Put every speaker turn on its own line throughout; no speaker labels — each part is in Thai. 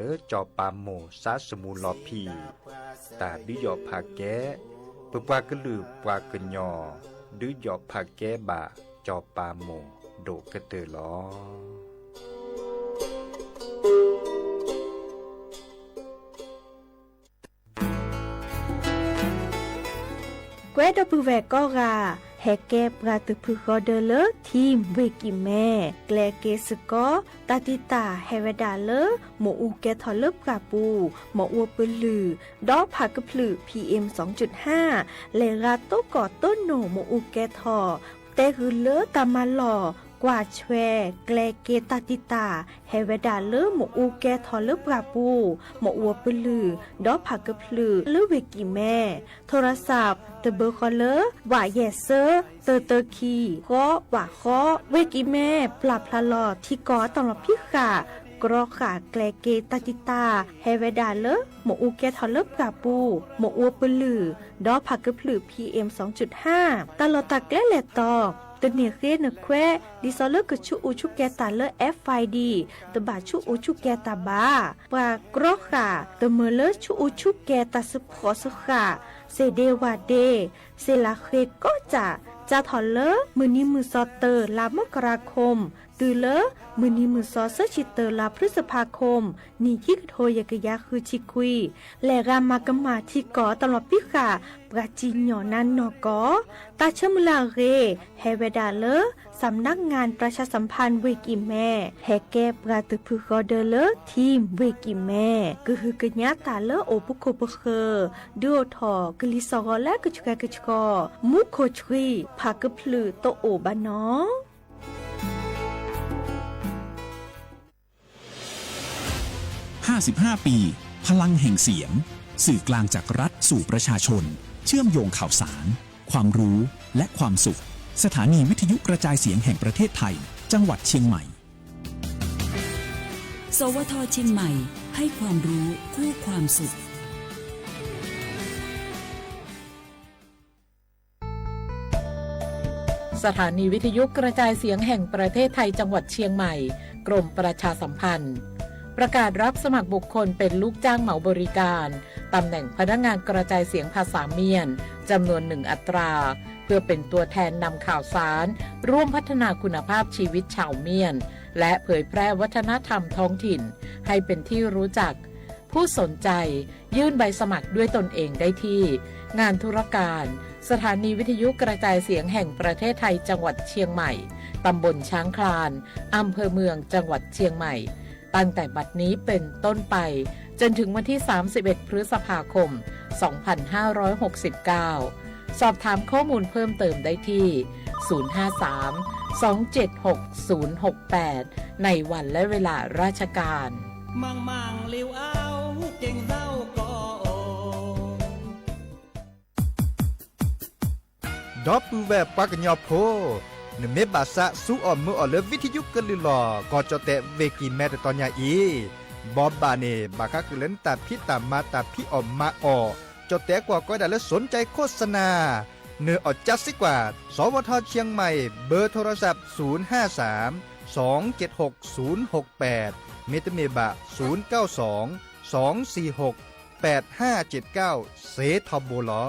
เลอจอปามโมซาสมูลอพีตาดื้อยอผาแก้ปปากะลือปากะญอดื้อยอผาแก้บาจอปามโมโดกะเตอลอ
แกวดปูแวกก็กาแฮแกปราตุพึกอเดเลทีมเวกิแม่แกลเกสกอตาติตาเฮเวดาเลหมออูแกทอลเลปกาปูหมออัวปลือดอผักกะพลือ PM 2.5 เลราโตกอต้นโนหมออูแกทอแต่คือเลตามาหล่อกว่าแชแกลเกตาติตาเฮเวดาเลหมออูแกทอลเลปกาปูหมออัวปลือดอผักกะพลือเลเวกิแม่โทรศัพท์เบอร์คอลเลอร์ว่าแยเซอร์เตอคีก็ว่าข้อเวกิแม่ปรับพลาลอที่กอตลอดพิขากรอขาแกลเกตาติตาเฮเวดาเลหมออูแกทอลเลปกาปูหมออัวปลือดอผักกะพลือ PM 2.5 ตลอดตะแกลแลตอตเนียเกนแควดิซอเลกชุอูชุแกตาเล FID ตบาชุอูชุแกตาบาปากรอขาตเมเลชุอูชุแกตาสุพอสุขาเซเดวาเดเซลาเคก็จะถอนเลมือนี้มือซอเตอร์ลามกราคมตือเลมือนี้มือซอเซชิเตอร์ลาพฤษภาคมนี่ที่กโทยกยาคือชิคุยและรามากมาที่กอตลอดพิกาปราจีนหยอนันนอกอตาเชมลาเรเฮเวดาเลสำนักงานประชาสัมพันธ์เวกิแม่แฮแกปราตุพึกอเดเลทีมเวกิแม่ก็คือกญาตาเลโอปุโคปเคดูทอกลิซอและกชกมุโคชรีพากพลือโตโอบานอ
55 ปี พลังแห่งเสียงสื่อกลางจากรัฐสู่ประชาชนเชื่อมโยงข่าวสารความรู้และความสุขสถานีวิทยุกระจายเสียงแห่งประเทศไทยจังหวัดเชียงใหม่
สวท.เชียงใหม่ให้ความรู้คู่ความสุข
สถานีวิทยุกระจายเสียงแห่งประเทศไทยจังหวัดเชียงใหม่กรมประชาสัมพันธ์ประกาศรับสมัครบุคคลเป็นลูกจ้างเหมาบริการตำแหน่งพนักงานกระจายเสียงภาษาเมียนจำนวน1 อัตราเพื่อเป็นตัวแทนนำข่าวสารร่วมพัฒนาคุณภาพชีวิตชาวเมียนและเผยแพร่วัฒนธรรมท้องถิ่นให้เป็นที่รู้จักผู้สนใจยื่นใบสมัครด้วยตนเองได้ที่งานธุรการสถานีวิทยุกระจายเสียงแห่งประเทศไทยจังหวัดเชียงใหม่ตำบลช้างคลานอำเภอเมืองจังหวัดเชียงใหม่ตั้งแต่บัดนี้เป็นต้นไปจนถึงวันที่31 พฤษภาคม 2569 สอบถามข้อมูลเพิ่มเติมได้ที่ 053-276-068 ในวันและเวลาราชการ
มังลิวเอาเก่งเศร้าก็
ดอปูแวปากะญอโพนเมบาสะสู้ออมมืออเลวิทยุกะลือลอกอจอแตเวกีแม่ตอนยาอีบอบบาเนบากะกะเลนตาพิตามาตาพิออมมาออจอแตกว่าก็ได้และสนใจโฆษณาเนื้ออดจัดสิกว่าสวทเชียงใหม่เบอร์โทรศัพท์053-276-068เมตเมบะ092-246-8579เสทบลอ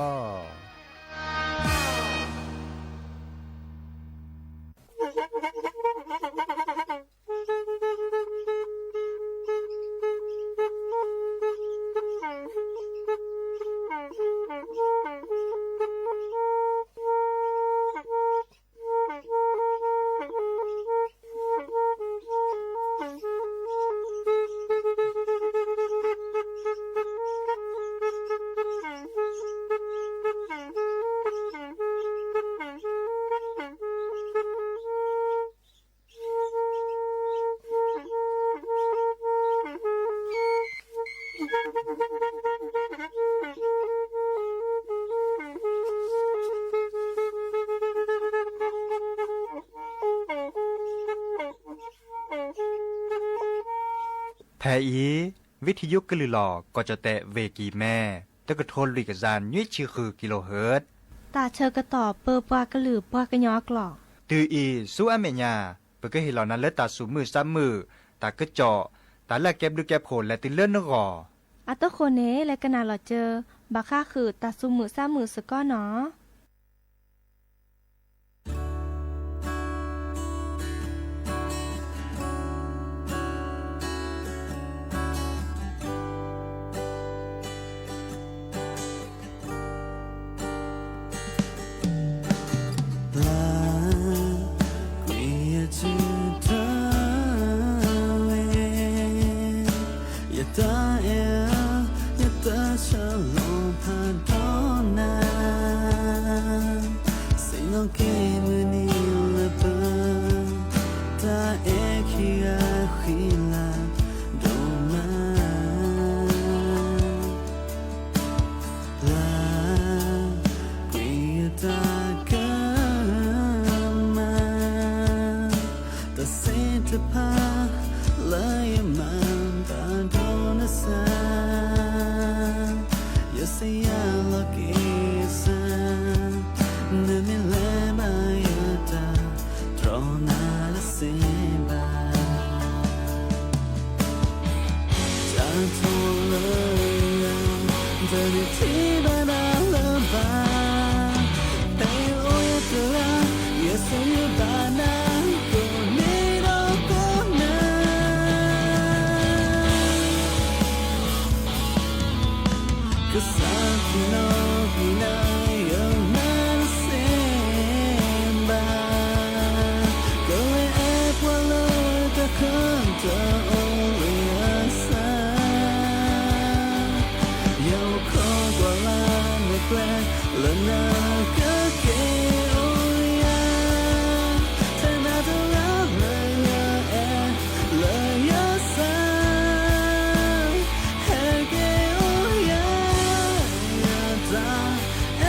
แทอีวิทยุกะลือลอก็จะแตะเวกีแม่ตะกะโทนลุยกะจานยี่ชื่อคือกิโลเฮิรตซ์
ตาเชอกระต่อเปอปากระลือปากระยอกหลอก
ตืออีสู้อเมญาเปก็เฮลอนั้นและตาสูมือซ้ำมือตากะเจาะ แต่ละเก็บดูเก็บโผล่และติเลื่อนนึกก่อ
อาตโคเนและกนาหลอเจอบาค่าคือตาซุมือซ้ามือสก้อเนาะ
เ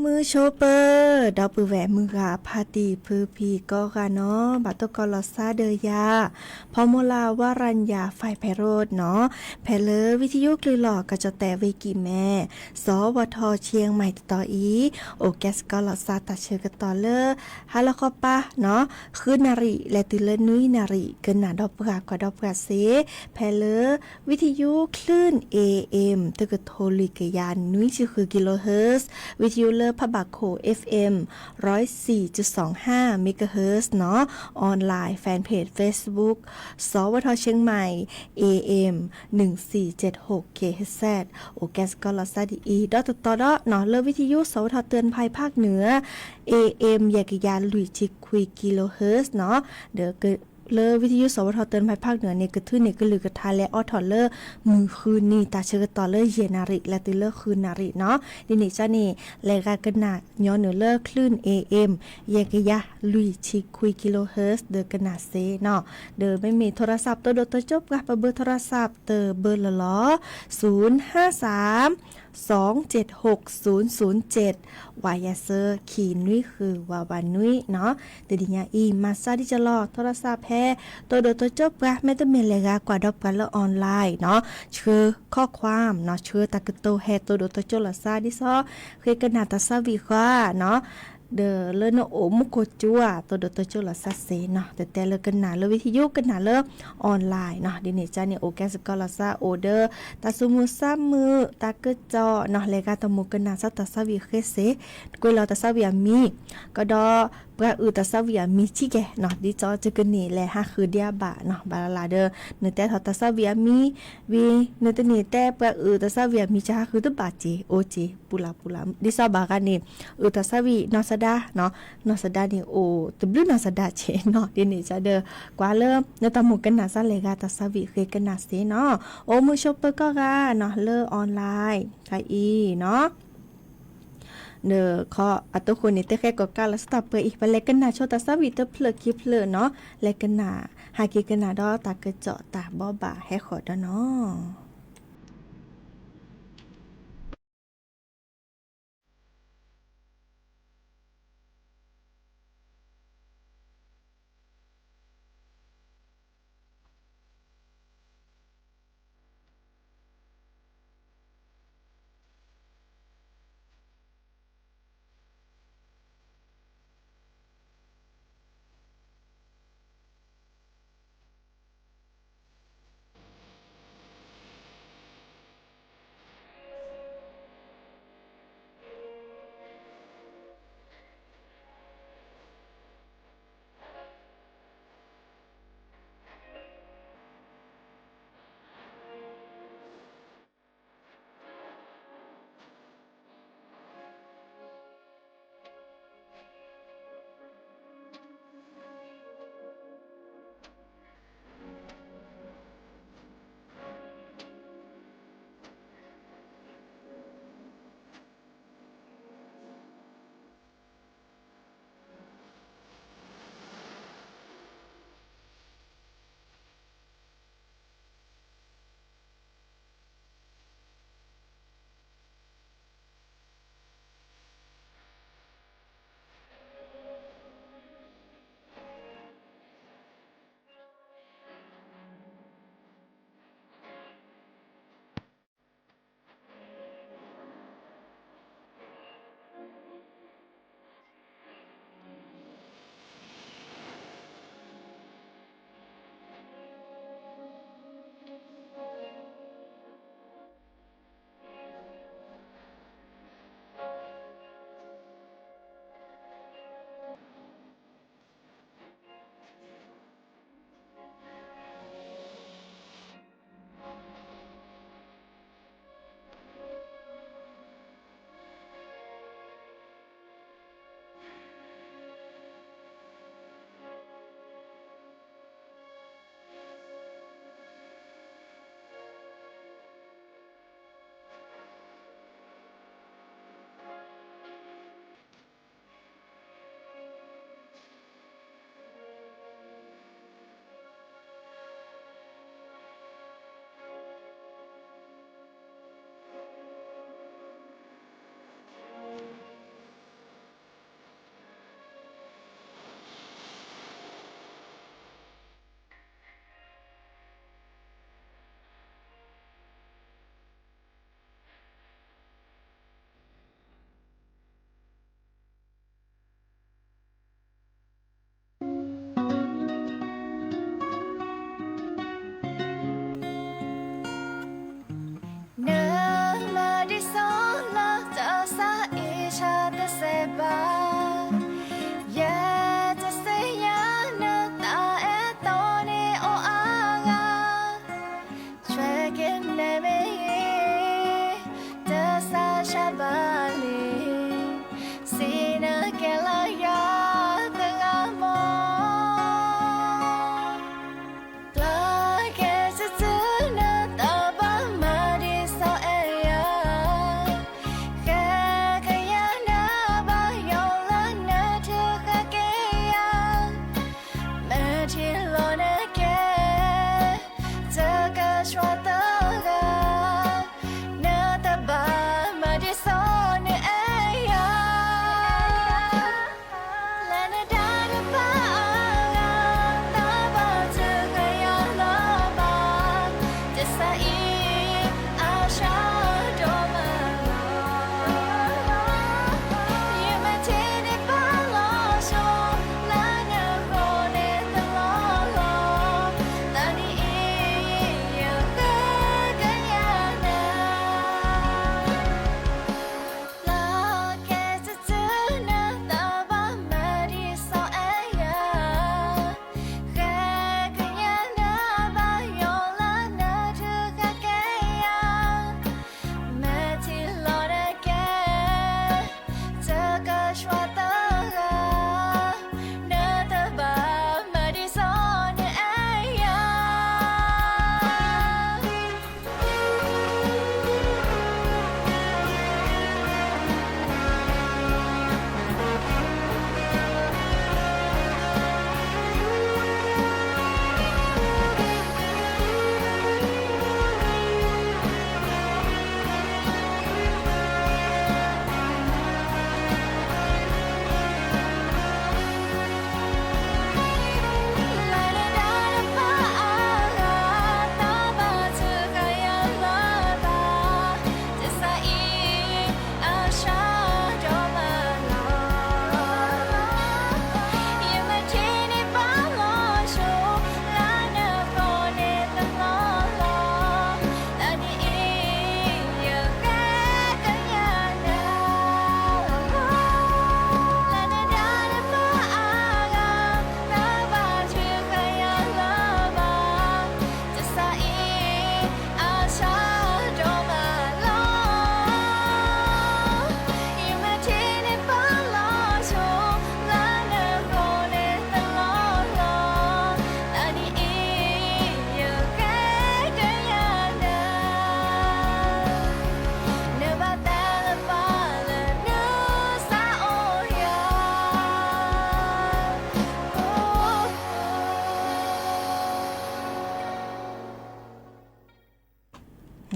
มือโชเปอร์ดาวปือแหวมือกาพาตีพือพีก็กาเนาะบัตตกอลอซาเดยาพอโมลาวารัญญาไฟไพโรดเนาะแพเลอวิทยุกลือหลอกกะจะแต่เวกีแม่สวทเชียงใหม่ต่ออีโอแกสกอลอซาตัดเชือกต่อเลอฮัลโลคอปะเนาะคือนาริและตือเลนุยนาริเกินหนาดอกเปลือกกว่าดอกเปลือกเสแพเลอวิทยุคลื่น AM ตึกโทลิกยานนุยชื่อคือกิโลเฮิรตซ์วิทยุเลอพบาโค FM 104.25 เมกะเฮิรตซ์เนาะออนไลน์แฟนเพจ Facebook สวทเชียงใหม่ AM 1476 KHZ โอแกสกอลอซาดีอีดอตตอดอเนาะเลอวิทยุสวทเตือนภัยภาคเหนือ AM ยากยานลุยจิกคุยกิโลเฮิรตซ์เนาะเดี๋ยวเลอวิทยุสวทเตือนภัยภาคเหนือเนี่ยกระทื่นเนี่ยก็ลือกระทาและออทอเลอร์มือคืนนี่ตาเชิกต่อเลอเยนาริและติเลอร์คืนนาริเนาะดินี่จ้านี่รายการกันหนาย้อนเหนือเลอคลื่น AM เยกยะลุยชิคุยกิโลเฮิรตซ์เดอกันหนาเซเนาะเดอไม่มีโทรศัพท์ตัวโดตัวจบกับเบอร์โทรศัพท์เตอเบอร์ละล้อ053 276 007วายาเซอร์ขีนุ้ยคือวาวานุ้ยเนาะเดดิญาอีมาซาดิจะรอโทรศัพท์แพ้ตัวโดตัวจบกะไม่ต้องมีเลยกะกว่าดอกกันละออนไลน์เนาะชื่อข้อความเนาะชื่อตะกโตแฮตัวโดตัวจบละซาดิซอเคยกันหนาตาซาวิควาเนาะเดอเลนโอมุโกจัวตัวโดตัวจละซัสเซเนาะแต่เลกันหนาเลวิทยุกันหนาเลออนไลน์เนาะดินี่จ้านี่โอแกสกอลาซาโอเดอร์ตาซุมุซัมมือตาเกจอเนาะเลกาตมุกันหนาซัตตาซาวิเคเซกุยลอตาซาวิอามีก็ดอปราตาซาวิอามีชิเกเนาะดิจอจะกันนี่แลฮะคือเดียบะเนาะบาลาเดอเนแต่ทอตาซาวิอามีวีเนตนี่แต่ปราตาซาวิอามีจะคือตบาจีโอจีปุลาดิซาบากันนี่ตาซาวินอสดาเนาะนอสดานี่โอตบลูนอสดาเชเนาะดินี่จะเดอกว่าเริ่มเนตมุกันหนาซาเลกาตาซาวิเคกันหนาเซเนาะโอมือชอปเปอร์ก็กาเนาะเลออนไลน์ไคอีเนาะเนอขออัตคนนี่เตแค่ก็กาลสตาเปอีกไปเลกันหนาโชตาซาวิเตเพลคิเพลเนาะเลกันหนาหากิกันหนาดอตากระเจาะตาบ่บ่าให้ขอดเนาะ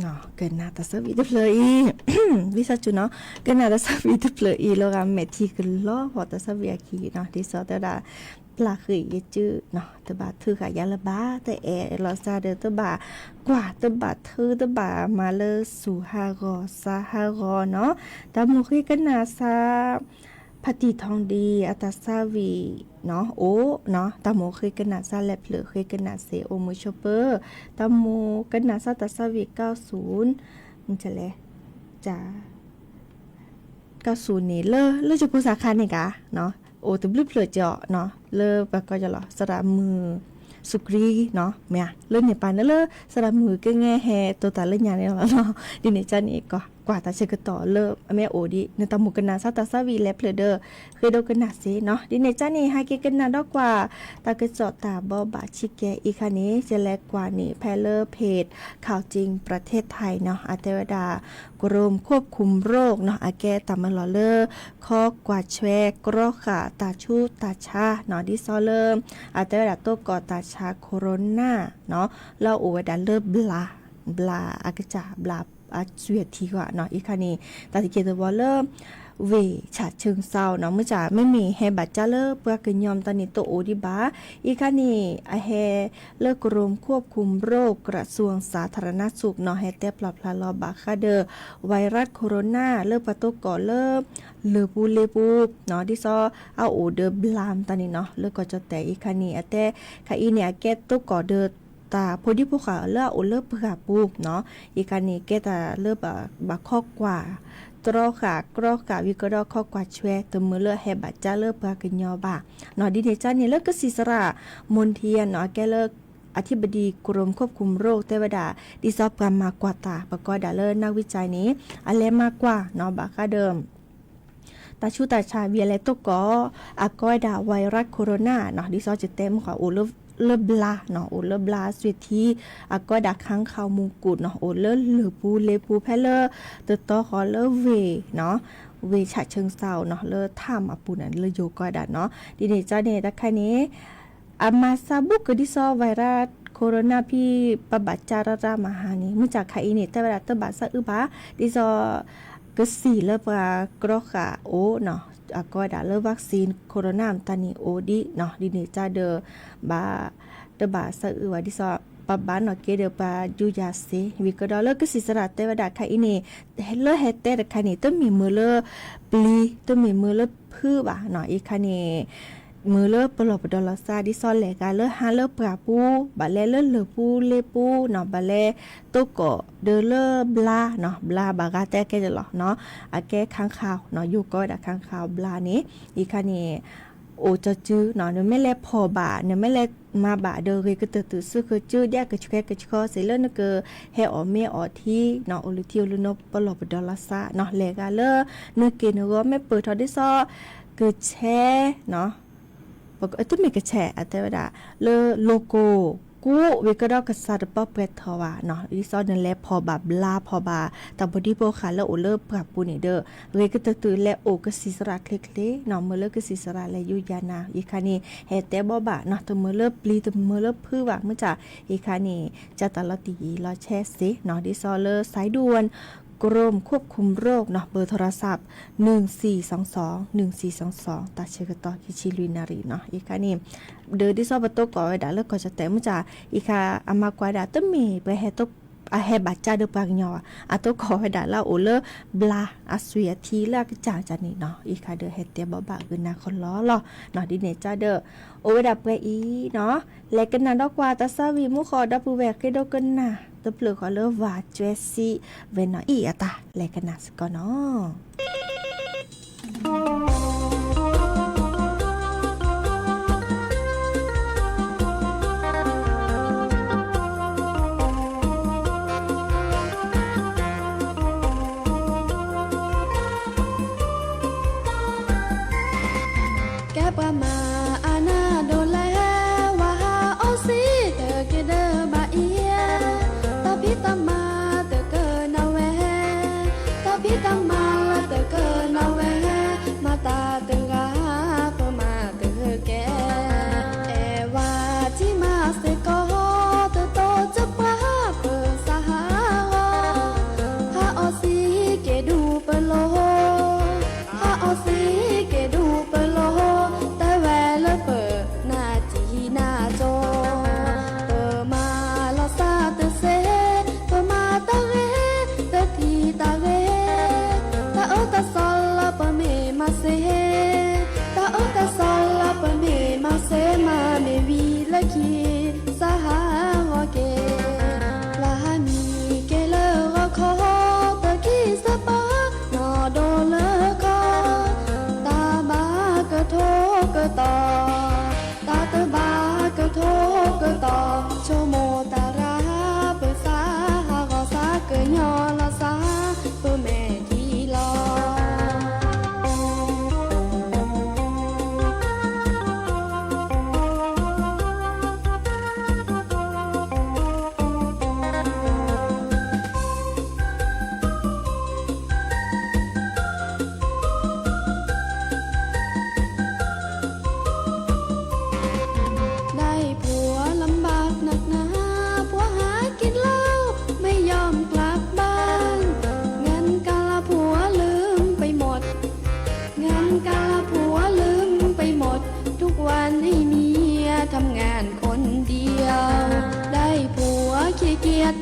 เนาะเกินหน้าตาสวีทเลย วิชาจุเนาะเกินหน้าตาสวีทเลยแล้วก็เมทีกันล้อพอตาสวีกีเนาะที่สอแต่ดาปลาคือเยจื้อเนาะตะบาถือขายาละบาแต่แอรอซาเดตะบากว่าตะบาถือตะบามาเลสู่ฮากอซาฮากอเนาะตามุคีกันนาซาพติทองดีอัตสาวีเนาะโอเนาะตาโมเคยกันนาซาแลบเหลือเคยกันนาเซโอมือชอปเปอร์ตาโมกันนาซาตาสาวี90มันจะแลจ้า90นี่เลอจะผู้สาขานี่กะเนาะโอตบลึบเหลือเจาะเนาะเลอปะก็จะหรอสระมือสุกรีเนาะเมียเล่นเนี่ยปานเลอสระมือก็แง่แฮตัวตาเล่นยาเนี่ยเนาะดิเนจันนี่ก็กว่าตาเชกต่อเลิแม่โอดิในตาหมูกันนาซาตาซาวีแลเพลเดอร์เคยโดกันนาเซเนาะดิเนจันนี่ฮาเกกันนาดอกกว่าตากระจอตาบอบาชิเกอีคานี้จะแลกกว่านี่แพเลอร์เพจข่าวจริงประเทศไทยเนาะอาเทวดากรมควบคุมโรคเนาะอาแกตามมาลอเลอร์ข้อกวาดแชกกรอขาตาชูตาชาเนาะดิซอเลอร์อาเทวดาโตกอตาชาโคโรนาเนาะเราโอเวดาเลอร์บลาอากาจาบลาอาเสียทีกว่าเนาะอีกคันนี้ตาติเกตวอลเลอร์เวฉาเชิงเศร้าเนาะเมื่อจ่าไม่มีแฮบัตจ้าเลอร์เพื่อกันยอมตอนนี้โตโอดิบาอีกคันนี้อาแฮเลิกกรมควบคุมโรคกระทรวงสาธารณสุขเนาะแฮเตปลอบพลาลอบาคาเดอไวรัสโคโรนาเลิกปะโตก่อเลิกเลปูเนาะที่ซอเอาโอเดอบลามตอนนี้เนาะเลิกก็จะแต่อีกคันนี้แต่ค่ะอีเนี่ยแกโตก่อเดอตาพอดีพวกเขาเลิกโอเลิกเพื่อปูเนาะอีกคันนี้แกตาเลิกบะข้อกว่าตรอขากรอกาวิกรอข้อกว่าช่วยตมือเลิกแฮบัตจ้าเลิกเพื่อกันยอบาเนาะดิเนจ้านี่เลิกก็ศิสระมนเทียนเนาะแกเลิกอธิบดีกรมควบคุมโรคเทวดาดิซอบกันมากกว่าตาประกอบดาเลอร์นักวิจัยนี้อะไรมากกว่าเนาะบาค่าเดิมตาชูตาชาเวียและตกอากอยดาไวรัสโคโรนาเนาะดิซอจะเต็มของโอเลบลาเนาะโอเลบลาสวิทีอากอยดาค้างคาวมุงกุดเนาะโอเลหรือปูเลปูแพเลตต่อขอเลเวเนาะเวฉะเชิงเศร้าเนาะเลท่ามอปูนั่นเลโยกอยดาเนาะดิเนจ้าเนี่ยตะไคนี้อามาซาบุกดิซอไวรัสโคโรนาพี่ปบัจจารรามาหานี้มื่อจากไคอินิแต่เวลาตบาซาอึบาดิซอกสีเลปากรอกาโอเนาะก็ดาเลวัคซีนโคโรนาตานีโอดิเนาะดิเนจาเดบาเดบาซาอึวาดิซอปบ้านเนาะเกเดปาจูยาเซวิกดอเลก็สิสระแต่ว่าดาไคอินิเลเฮเตดไคนี่ต้องมีมือเลปลีต้องมีมือเลพืบะเนาะอีคานี่มือเลปลอบดอลซาดิซอลแหลกาเลฮาเลปราปูบาเลเลปูเลปูเนาะบาเลโตโกเดเลบลาเนาะบลาบากาแต่แกจะหรอเนาะอาแกค้างคาวเนาะอยู่ก็ดาค้างคาวบลานี้อีคานี่โอจะจื้อเนาะเนี่ยไม่แลพอบาเนี่ยไม่แลมาบาเดเรก็ตื่นซื้อคือจื้อแยกกระชกกระชอเสเลนก็เฮออเมออที่เนาะโอลิทิโอลุโนปลอบดอลซาเนาะแหลกาเลเนเกเนก็ไม่เปิดทอดิซอเกิดแช่เนาะปกติไม่กระแฉะแต่ว่าเลโลโก้กูวิกระดอกกษัตริย์ป๊อปเปทวาเนาะดิซอนนั่นแหละพอบาบลาพอบาแต่บอดี้โบขาแล้วโอเลอร์ปรับปูนี่เด้อเวก็ตื่นและโอกสิสระเคล็กๆเนาะเมื่อเลกสิสระและยุยานาอีคานี่เฮแต่บ่บาเนาะตัวเมื่อเลปลีตัวเมื่อเลพือว่าเมื่อจ่าอีคานี่จะตลอดตีรอแช่สิเนาะดิซอเลอร์สายด่วนกรมควบคุมโรคเนาะเบอร์โทรศัพท์1422 ตาเชกตอคิชิลุยนารีเนาะอีกค่ะนี่เดอดิซอบโตก่อไว้ดาเลิกก็จะแต่มื้อจ่าอีค่ะอามากว่าดาตมีไปเฮตกอาเฮบัจจาเดปากญออาโตขอให้ดาลาโอเลบลาอาสวีทีลากจ่าจานี่เนาะอีค่ะเดอเฮเตบ่บะกึนนาคนล้อเนาะดิเนจาเดอโอเวดาเปอีเนาะแลกันนาดอกว่าตาซาวีมุขอดับผู้แวกเกดกันนาตบเปลือกขอเลวาเจซีเวนอีอะตาแลกันนาสกอเนาะ
ม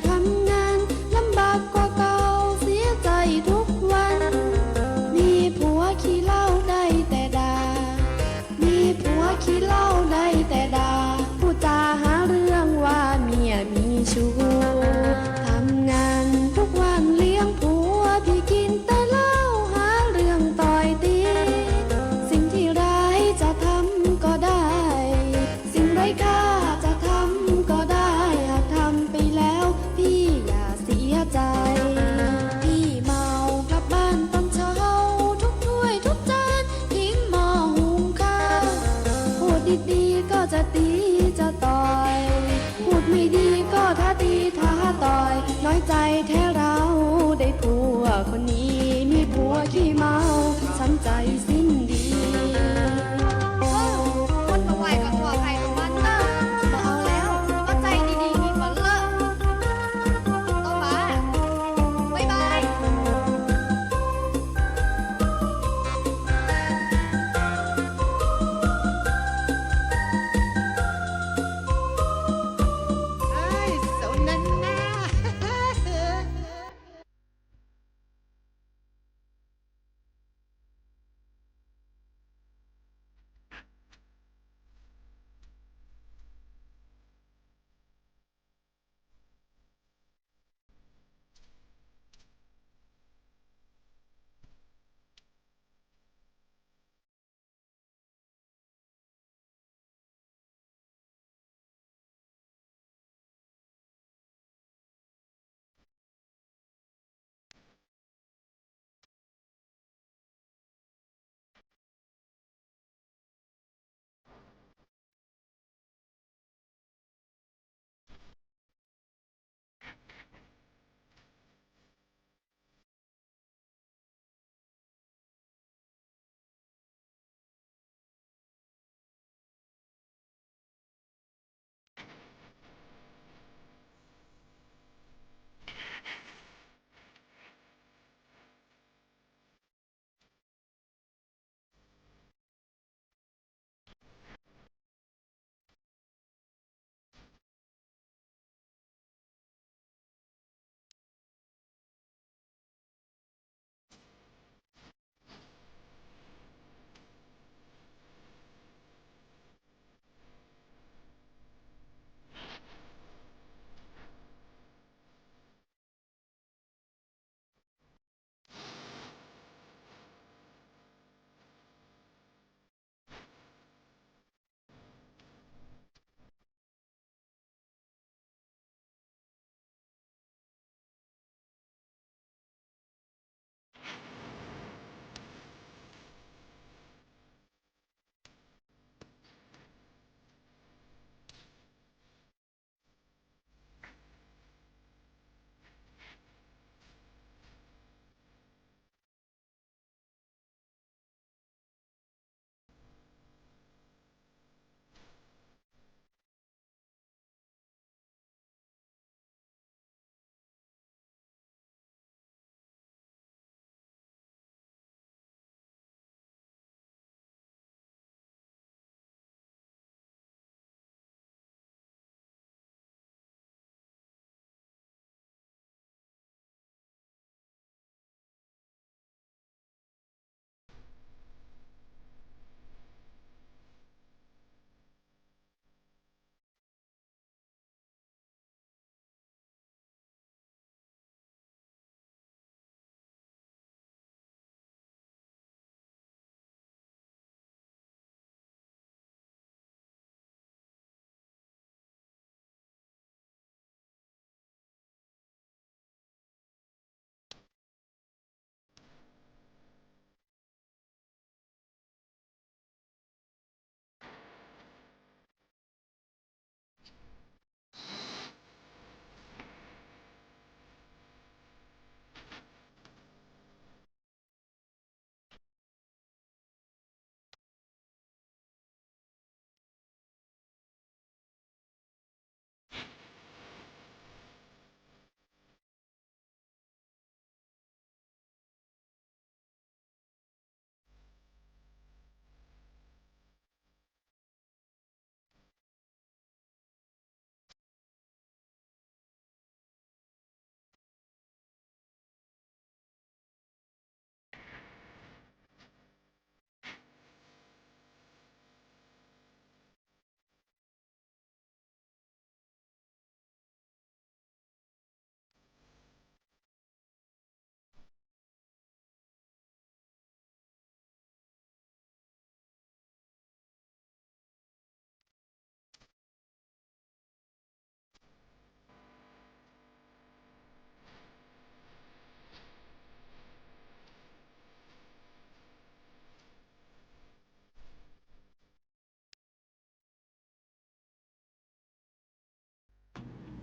ทำงานลำบากกว่าเก่าเสียใจทุกวัน มีผัวขี้เหล้าได้แต่ด่ามีผัวขี้เหล้าได้แต่ด่าผู้จาหาเรื่องว่าเมียมีชู้ทำงานทุกวันเลี้ยงผัวพี่กินแต่เหล้าหาเรื่องต่อยตีสิ่งที่ร้ายจะทำก็ได้สิ่งไร้ค่าจะทำก็ได้หากทำไปแล้วพี่อย่าเสียใจ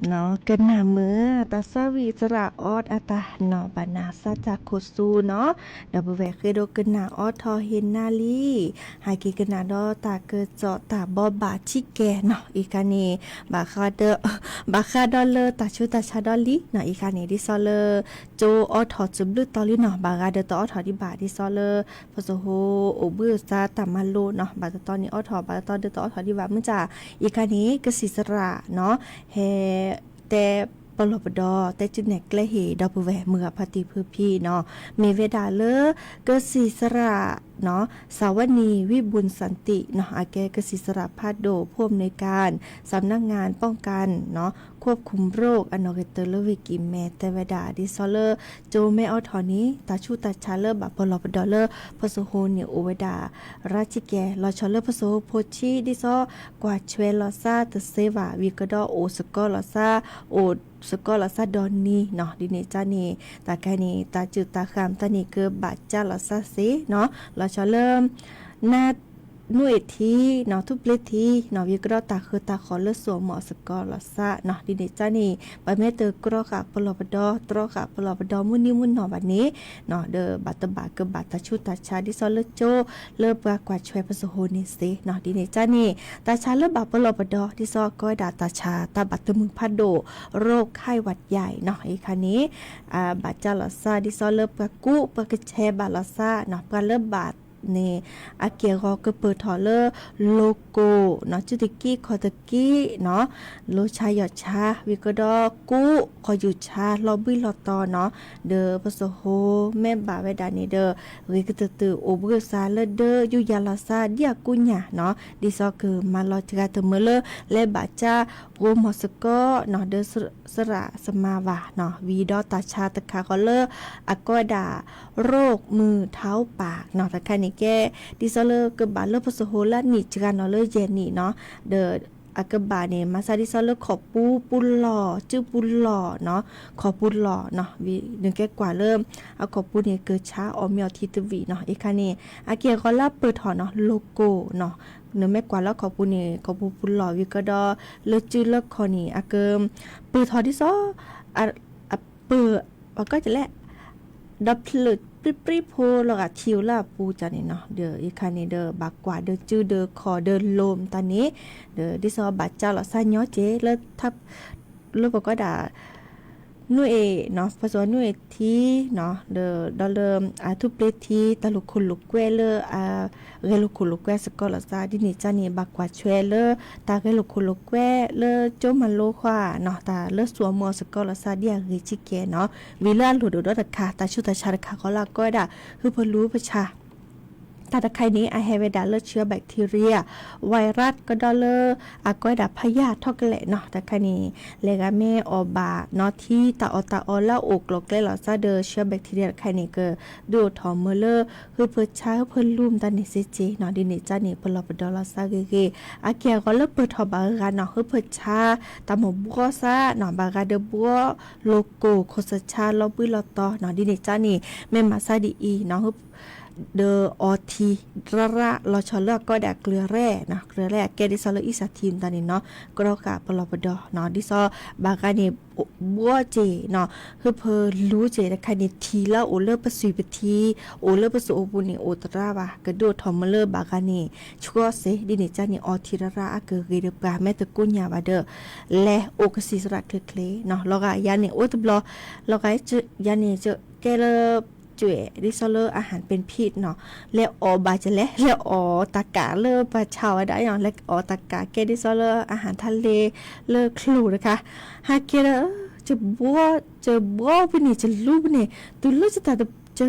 เนาะกันหน้ามือตาสวีสระออดอาตาเนาะบานาซาจากโคซูเนาะดับแวกเคโดกันหน้าออดทอเฮนนาลีหากิกันหน้าดอตาเกิดเจาะตาบอบาชิแกเนาะอีกานีบาคาเดบาคาดอลเลตาชูตาชาดอลลีเนาะอีกานีดิซอเลโจออดทอจุบลึตอลีเนาะบาราเดตออดทอดิบาดิซอเลพอโซโฮโอเบอร์ซาตามาโลเนาะบาตอนนี้ออดทอบาตอนเดตออดทอดิบามึงจ่าอีกานีกสิสระเนาะเฮแต่ปลบดอแต่จุดแหนกและเหดอปแวเมือพติพืพี่เนาะเมเวดาเลกสิสระเนาะสาวนีวิบุญสันติเนาะอาแกกสิสระพาโดผู้อำนวยการสำนักงานป้องกันเนาะควบคุมโรคอนอเกเตอร์เลวิกิมแมแต่เวดาดิซอเลโจแม่เอาถอนี้ตาชูตาชาเลบะปลบดอเลพโซโฮเนโอเวดาราชิแกลอชอเลพโซโพชีดิซอกว่าชเวลอซาตเซวาวิกดอโอสกอลอซาโอสกอลอซาดอนนีเนาะดิเนจานีตาแกนีตาจุตาคามตานีเกือบาดจาลอซาเซเนาะลอชอเลนาหน่วยที่เนาะทุกเลทีเนาะวิกรอตาคือตาขอเลือดสวมหมอสกอลอซาเนาะดิเนจานีไปแม่เตอกรอค่ะปลอบดอตรอค่ะปลอบดอมุนนิมุนเนาะบัดนี้เนาะเดอบัตตบาเกบัตตาชุตาชาดิซอเลโจเลิปกว่าช่วยพระโสโหนิเซเนาะดิเนจานีตาชาเลิบาปลอบดอดิซอก้อยดาตาชาตาบัตตมึงพัดโดโรคไข้หวัดใหญ่เนาะอีกคันนี้บาดจาลอซาดิซอเลิปกุปกแชบาลอซาเนาะปเลิบาดนี่อาเกียรอก็เปิดถอเลอโลโก้เนาะจุติกี้คอตะกี้เนาะโลชายอดชาวิกดอกุคออยู่ชาลอบิลอตอเนาะเดอปโซโฮแม่บาเวดานี่เดอวิกตะตือโอเบอร์ซาเลเดออยู่ยาลาซาเดียกุญญาเนาะดิซอคือมาลอจกาตเมเลและบาจาโรมอสกอเนาะเดอสระสมาวาเนาะวีดอตาชาตะคาคอเลออากอดาโรคมือเท้าปากเนาะตะคานี่แกดิซอเลกบาเลพโซโฮลานิจกันเนาะเลเยนี่เนาะเดออากบาเนี่ยมาซาดิซอเลขอปูปุลหล่อจื้อปุลหล่อเนาะขอปุลหล่อเนาะวีนึงแกกว่าเริ่มเอาขอปูเนี่ยเกิดช้าออมยอทีตวีเนาะอีกคันนี่อาเกียก็ลาเปิดถอเนาะโลโก้เนาะเนื้อแม่กว่าแล้วขอปูเนี่ยขอปูปุลหล่อวิกดอเลจื้อเลคอนี่อาเกิมเปิดถอดิซอเปิดก็จะแลดับพลึดปริโพแล้วก็ชิวล่าปูจันนี่เนาะเดออีคันนี่เดอบักกว่าเดอจื้อเดอคอเดอโลมตอนนี้เดอดิซอบัดเจ้าละซาย้อเจแล้วทับลูกก็ด่าหน่วยเนาะภาษาหน่วยที่เนาะเดอดอลทุเปทีตะลุคุลุกเวเลเรลุคุลุกเวสกอลซาดินี่จานี่บักกว่าช่วยเลตาเรลุคุลุกเวเลโจมันโลควาเนาะตาเลสวมมอสกอลซาเดียริชิเกเนาะวิลาหลุดดอตะคาตาชุตาชาตะคาเขาลาก็ด่าคือพอรู้ประชาตาตะไคนี้ไอเฮเวดาเลเชื้อแบคทีเรียไวรัสก็ดอเลอากอยดาพยาธิทอกแหละเนาะตะไคนี้เลกาเมอบาเนาะที่ตาอแล้วอกลกเลลอซาเดอเชื้อแบคทีเรียตะไคนี้ก็ดูทอมเมเลคือเพิ่นใช้เพิ่นลุ่มตานี่ซิเจเนาะดินี่จานี่เพิ่นลอปดอลซาเกอาเกียก็เลเปิดทอบาราเนาะคือเพิ่นชาตาหมบัวซาเนาะบากาเดบัวโลโก้โคสชาลอบุลอตอเนาะดินี่จานี่แม่มาซาดีอีเนาะเดออทีระลอชอเลก็แดกเกลือแร่นะเกลือแร่แกดิซอเลอิสาทีมตอนนี้เนาะกรอกะปลอบดอเนาะดิซอบากานี่บัวเจเนาะคือเพอรู้เจนะคันนี่ทีละโอเลปสุยปทีโอเลปสุโอบุนี่โอตราบากระโดดทอมเลบากานี่ชัวเซดินี่จานี่อทีระอาเกเกเดปาแม่ตะกุญญาบาเดอและโอกสิสระเคลเนาะแล้วก็ยานี่โอตบลอแล้วก็ยานี่เจแกเลจ่วยดิซอเลอาหารเป็นพิษเนาะแล้วบาจะแล้วตากาเลปลาชาวได้อย่างแล้วตากาแกดิซอเลอาหารทะเลคลูนะคะหากเกจะบัวไปนี่จะลูบนี่ตุลุจะจะ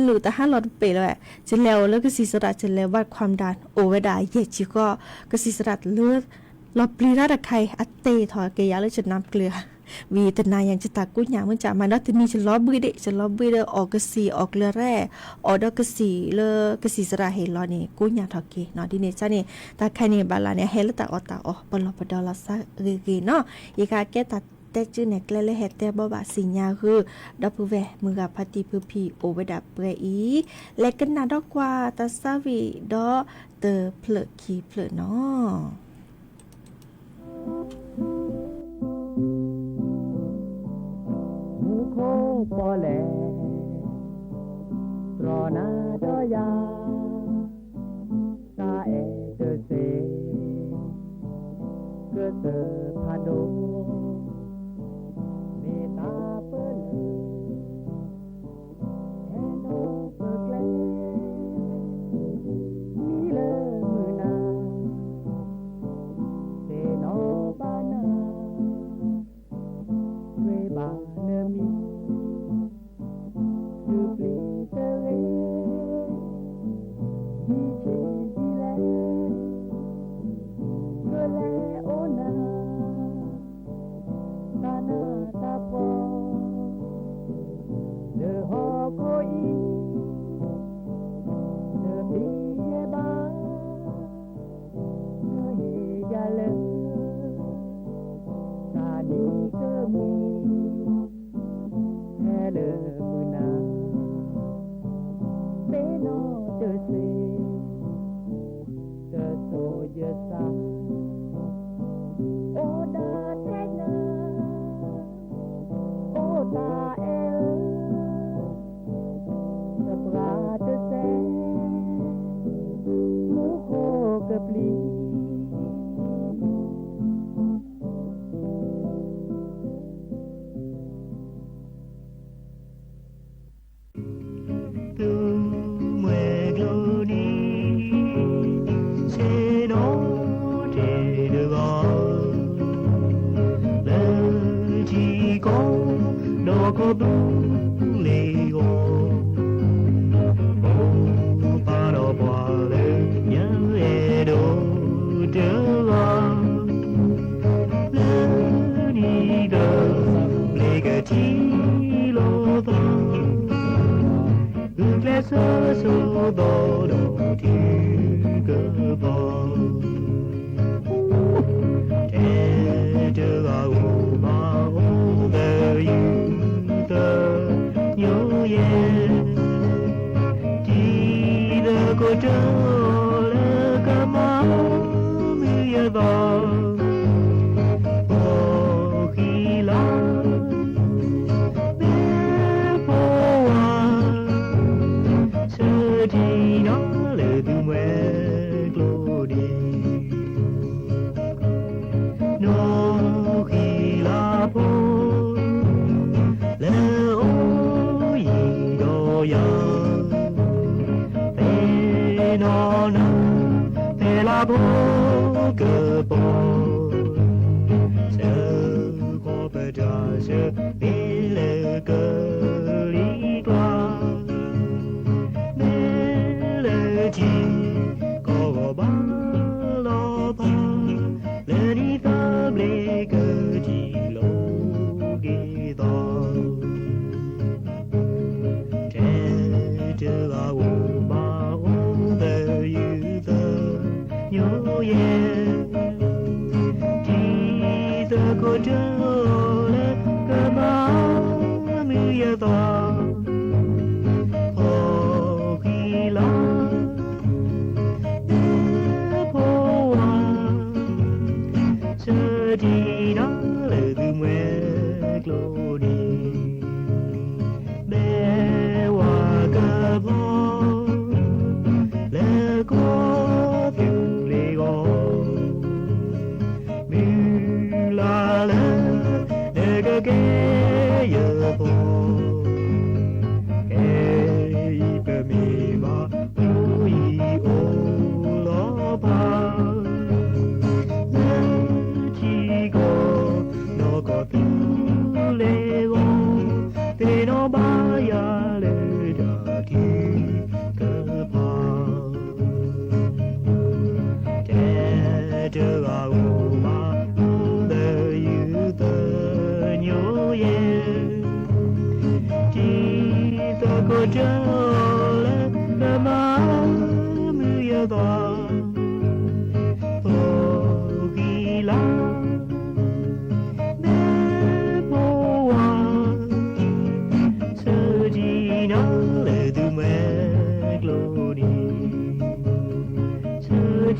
หรือแต่ห้าหลอดเปเลยจะแล้วก็สีสระจะแล้ววัดความดันโอเวดาเยจิก็สีสระเลือดเราปลีราดไข่อัตเตถอเกยาเลยจะน้ำเกลือวีแต่นายยังจะตากุญญามันจะมาแล้วแต่มีจะล้อบื้อเดจะล้อบื้อเดออกกสีออกเรือแร่ออกดอกกสีเลกสีสระเฮลอนี่กุญญาทอเกเนาะดิเนจ้านี่ตาใครนี่บาลาเนี่ยเฮลตาออตาอปลอปดอลาซาเกเนาะอีกาแกตัดแต่จื้อเนี่ยแกลเฮแต่บ่บาสิญญาคือดอกผู้แวมือกับพัติพืพีโอเวดับเปรอีและกันนาดอกกว่าตาซาวีดอเตอเพลคีเพลเนาะ
โคปอแลรอนาดอยาตาเอเดเซเกเตพาโดเมตาเปิ้ลแอนโนเปเกลมีเลมือนาเตโนบานาเวบาเนมีดูปลีเตเรดีเชดีแลเกเลโอนาตานาตาปอเลฮอโกอีเลบีเยบาเกเฮยาเลตาดีเกมีแฮเลมือนาเปโนเตเซเตโซเยซาโอดาเทนาโอตาเอลสปราเตเซมูโคกะปลีตูเมโกนีเซโนเทเดกาเลจิโกโดโกบุเลโกโอปาโรปาเลยันเอโดเดกาเลนีโกเลกะจิโลตาso so do do ti ge ba te de ga u ma o de yu de yo ye ti de ko de le ka ma mi ye ba o ki la Dino le du me glori no ki la po le o yi do ya pe no na pe la po ke po se ko pe da se pe le ke li kwa ko ba lo pa le ni ta ble ke ji lo ge da te de la wo ma wo de yu de yo ye ti de ko de le ke ma mi ye da Dino le du me glori be wa ga bo le ko più le go mi la le de ga ge ye bo ke i pe mi ba u i o lo ba Te no vaya le da ti ke pa te de ga u ma de yu de nyo ye ti de ko de le ke ma mu ye da o ki la Dino le du me glori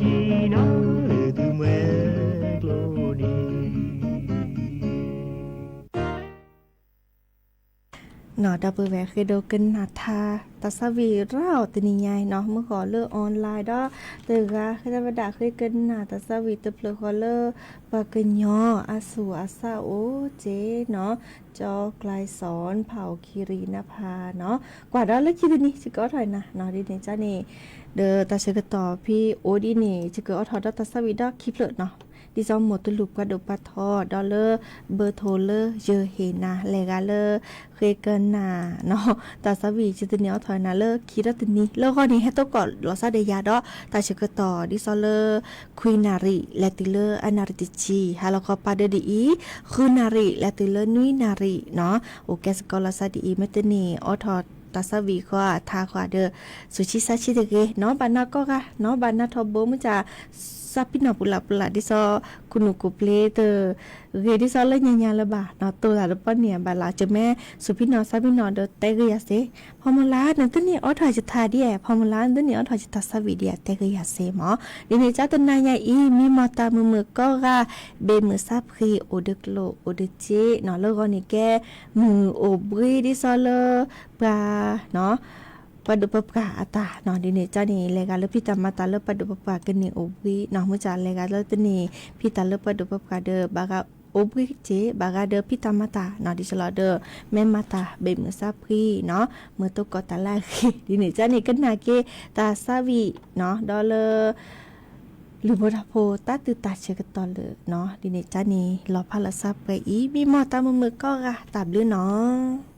Dino le du me glori
เนาะดับเบิลแวร์คือโดกันนาทาตัสวีเราตนิยายเนาะเมื่อขอเลิกออนไลน์ดอตึกอะคือธรรมดาเคยกันนาตัสวีตึบเลยขอเลิกปากกันยออาสูอาซาโอเจเนาะจอกลายสอนเผ่าคีรีนภาเนาะกว่าดอเลิกคิดนี่จิก็ถอยนะเนาะดิเนจ้านี่เดอตาเชกต่อพี่โอดีนี่จิก็ถอดตัสวีดอคลิปเลยเนาะดิซอมหมดตุลุกกว่าดปัททอดอลเลอร์เบอร์โทเลอร์เจอเฮนาเลกาเลอร์เคยเกินนาเนาะตาสวีจิตเนียวถอยนาเลอร์คิดตนี้แล้วก็นี้ให้ตัวก่อนลอซาเดียดอตาเชกต่อดิซอเลอร์ควีนารีและติเลอร์อนาริติจีฮาแล้วก็ปาเดดีคือนารีและติเลอร์นุยนารีเนาะโอเคสกอลาซาดีเมตนีออทอตาสวีก็ทาขวาเดอสุชิซาชิเดเกเนาะบานาก็กะเนาะบานาทอบโบมุจาซาปินาปุลาปุลาดิซอคุนุกุเปเลเตอเรดิซอเลยญาละบาเนาะตัวละปะเนี่ยบาลาจะแม่สุพินอซาปินอเดเตกยาเซพอมลานั่นตัวนี้ออถอยจะทาดิพอมลาตัวนี้ออถอยจะทาสวีเดียเตกยาเซหมอดิเนจ้าตัวนายาอีมีมอตามือก็กะเบมือซาพรีโอเดกโลโอเดเจเนาะแล้วก็นี่แกมือโอบรีดิซอเลปลาเนาะปดุปปะอาตาเนาะดิเนจ้านี่เลกาเลพิตามาตาเลปดุปปะกันนี่โอบีเนาะมุจาเลกาเลตนี่พิตาเลปดุปปะเดบากาโอบีเจบากาเดพิตามาตาเนาะดิฉลอเดแม่มาตาเบมือซาพรีเนาะมือตกอตาลาคีดิเนจ้านี่กันนาเกตาซาวีเนาะดอเลหรือบทโพตาตือตาเชกตอเลยเนาะดิเนจ้านี่รอพาลซับไปอีมีมอตามือก็กะตาบลือเนาะ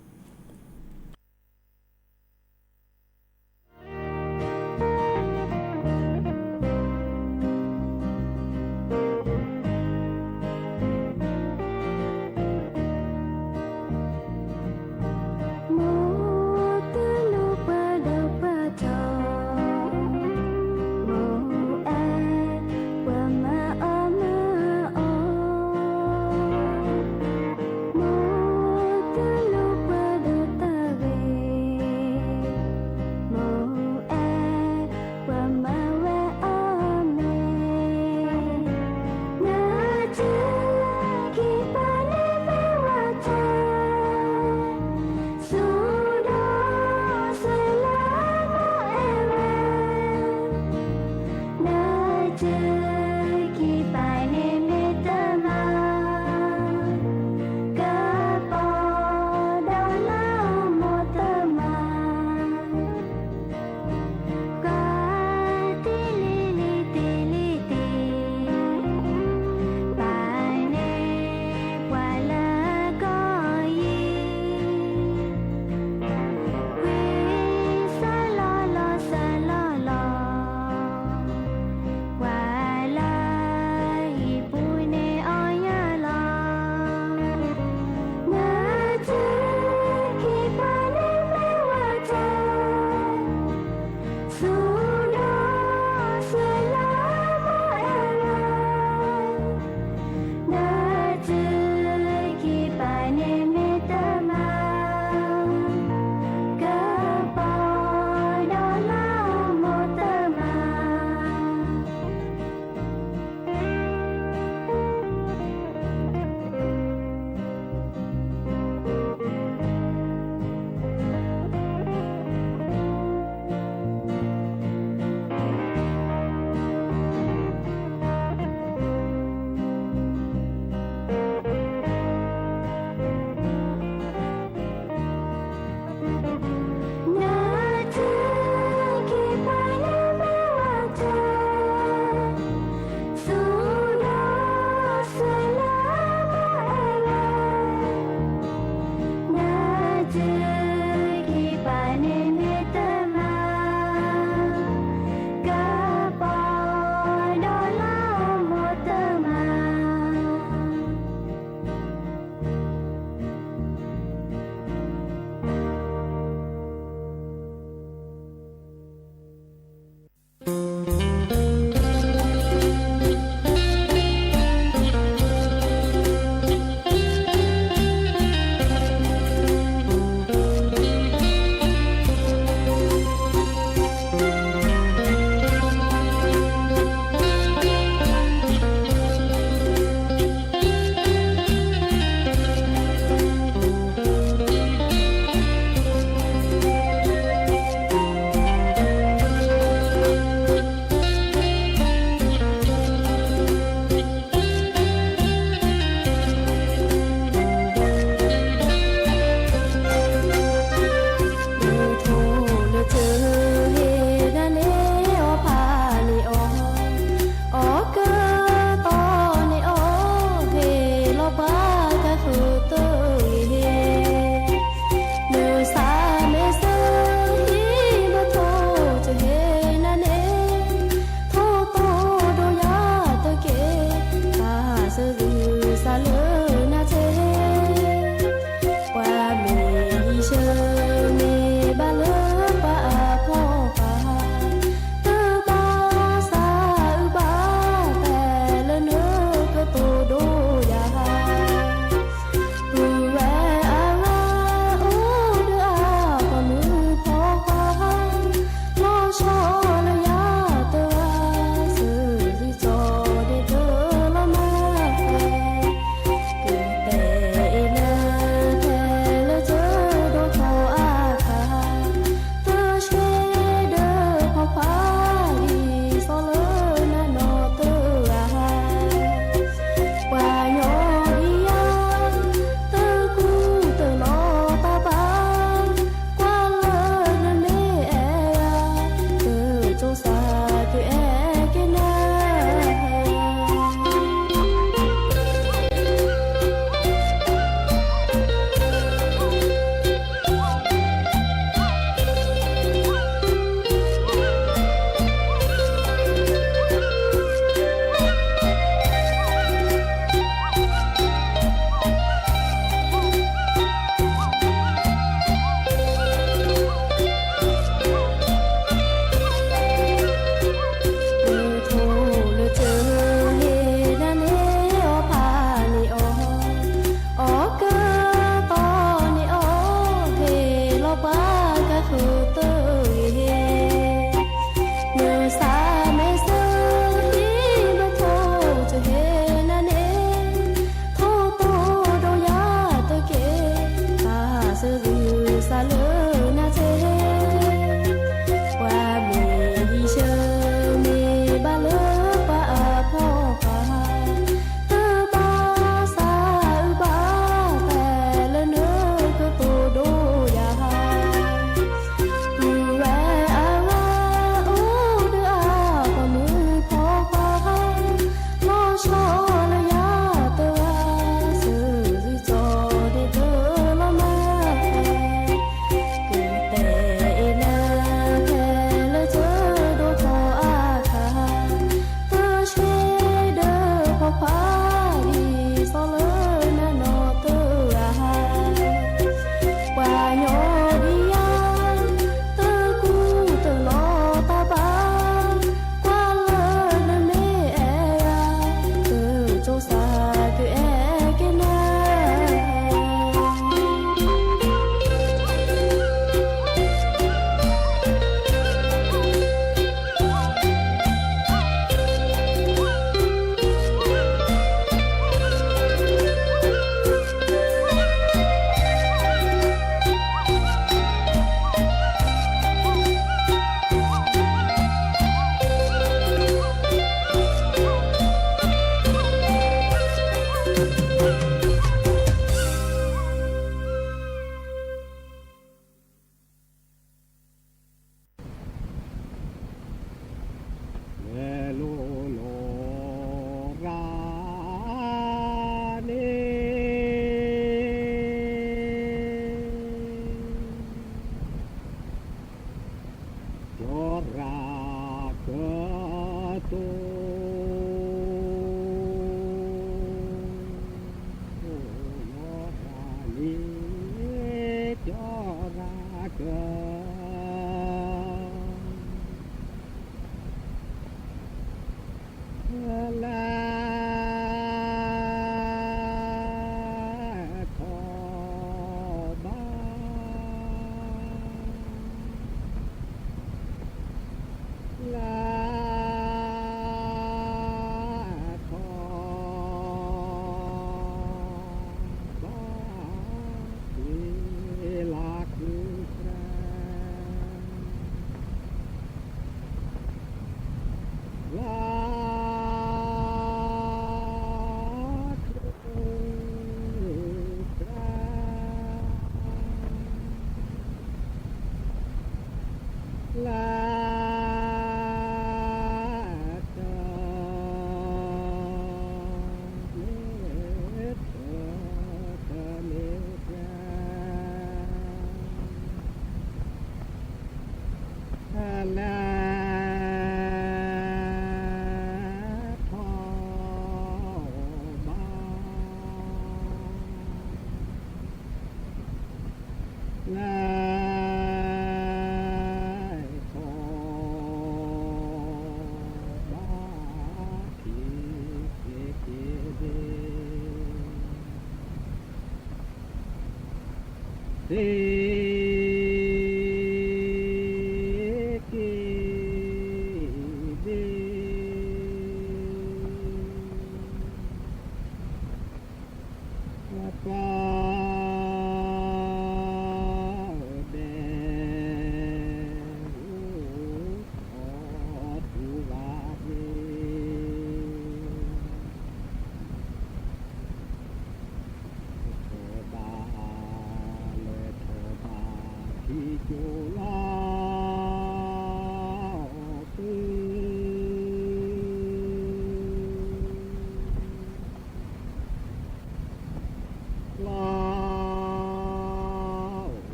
เ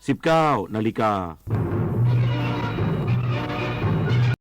19 นาฬิกา